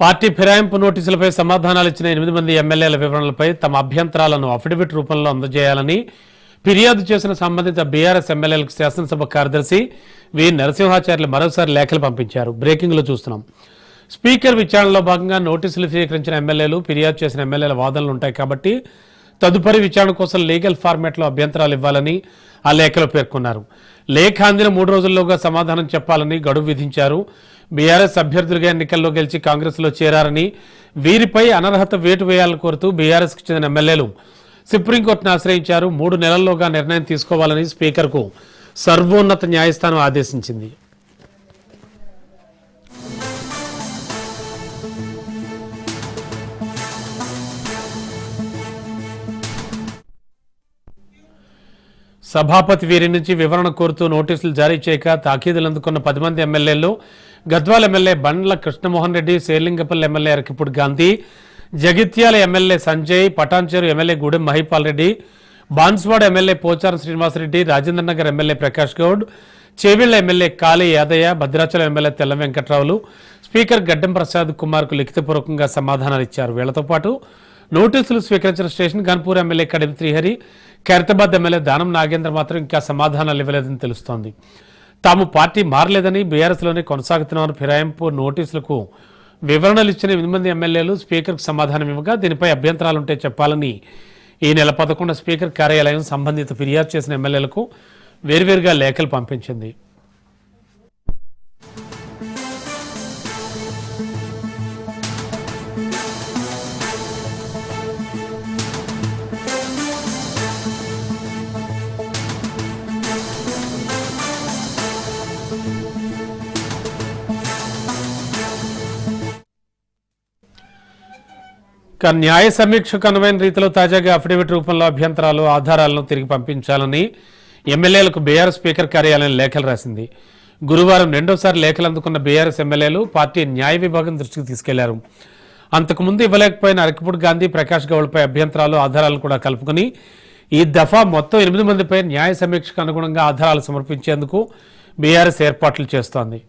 Party ఫిరాయింపు నోటీసులపై సమాధానాలు ఇచ్చిన 8 మంది ఎమ్మెల్యేల వివరణలపై తమ అభ్యంతరాలను అఫిడవిట్ రూపంలో అందజేయాలని ఫిర్యాదు చేసిన సంబంధిత బీఆర్ఎస్ ఎమ్మెల్యేలకు శాసనసభ కార్యదర్శి వి నరసింహాచార్యులు మరోసారి లేఖలు పంపించారు. బ్రేకింగ్లో చూస్తున్నాం. స్పీకర్ విచారణలో భాగంగా నోటీసులు స్వీకరించిన ఎమ్మెల్యేలు ఫిర్యాదు చేసిన ఎమ్మెల్యేల వాదనలు ఉంటాయి కాబట్టి తదుపరి విచారణ కోసం లీగల్ ఫార్మాట్లో అభ్యంతరాలు ఇవ్వాలని ఆ లేఖలో పేర్కొన్నారు. లేఖ అందిన 3 రోజుల్లోగా సమాధానం చెప్పాలని గడువు విధించారు. బీఆర్ఎస్ అభ్యర్థులుగా ఎన్నికల్లో గెలిచి కాంగ్రెస్లో చేరారని వీరిపై అనర్హత వేటు వేయాలని కోరుతూ బీఆర్ఎస్కు చెందిన ఎమ్మెల్యేలు సుప్రీంకోర్టును ఆశ్రయించారు. 3 నెలల్లోగా నిర్ణయం తీసుకోవాలని స్పీకర్కు సర్వోన్నత న్యాయస్థానం ఆదేశించింది. సభాపతి వీరి నుంచి వివరణ కోరుతూ నోటీసులు జారీ చేయక తాకీదులు అందుకున్న 10 మంది ఎమ్మెల్యేలు Gadwal MLA Bandla Krishnamohan Reddy, Serilingampally MLA Arekapudi Gandhi, Jagtial MLA Sanjay, Patancheru MLA Gudem Mahipal Reddy, Banswada MLA Pocharam Srinivasa Reddy, Rajendranagar MLA Prakash Goud, Chevella MLA Kale Yadaiah, Bhadrachalam MLA Tellam వెంకట్రావులు స్పీకర్ గడ్డం ప్రసాద్ కుమార్కు లిఖితపూర్వకంగా సమాధానాలు ఇచ్చారు. వీళ్లతో పాటు నోటీసులు స్వీకరించిన station Ghanpur MLA కడిం Srihari, Khairatabad MLA దానం నాగేంద్ర మాత్రం ఇంకా సమాధానాలు ఇవ్వలేదని తెలుస్తోంది. తాము పార్టీ మారలేదని బీఆర్ఎస్లోనే కొనసాగుతున్నామని ఫిరాయింపు నోటీసులకు వివరణలు ఇచ్చిన 8 మంది ఎమ్మెల్యేలు స్పీకర్కు సమాధానం ఇవ్వగా దీనిపై అభ్యంతరాలుంటే చెప్పాలని ఈ నెల 11 స్పీకర్ కార్యాలయం సంబంధిత ఫిర్యాదు చేసిన ఎమ్మెల్యేలకు వేర్వేరుగా లేఖలు పంపించింది. న్యాయ సమీక్షకు అనువైన రీతిలో తాజాగా అఫిడవిట్ రూపంలో అభ్యంతరాలు, ఆధారాలను తిరిగి పంపించాలని ఎమ్మెల్యేలకు బీఆర్ఎస్ స్పీకర్ కార్యాలయం లేఖలు రాసింది. గురువారం 2వసారి లేఖలు అందుకున్న బీఆర్ఎస్ ఎమ్మెల్యేలు పార్టీ న్యాయ విభాగం దృష్టికి తీసుకెళ్లారు. అంతకుముందు ఇవ్వలేకపోయిన అరకిపూడి గాంధీ, ప్రకాష్ గౌడ్పై అభ్యంతరాలు, ఆధారాలను కూడా కలుపుకుని ఈ దఫా మొత్తం 8 మందిపై న్యాయ సమీక్షకు అనుగుణంగా ఆధారాలు సమర్పించేందుకు బీఆర్ఎస్ ఏర్పాట్లు చేస్తోంది.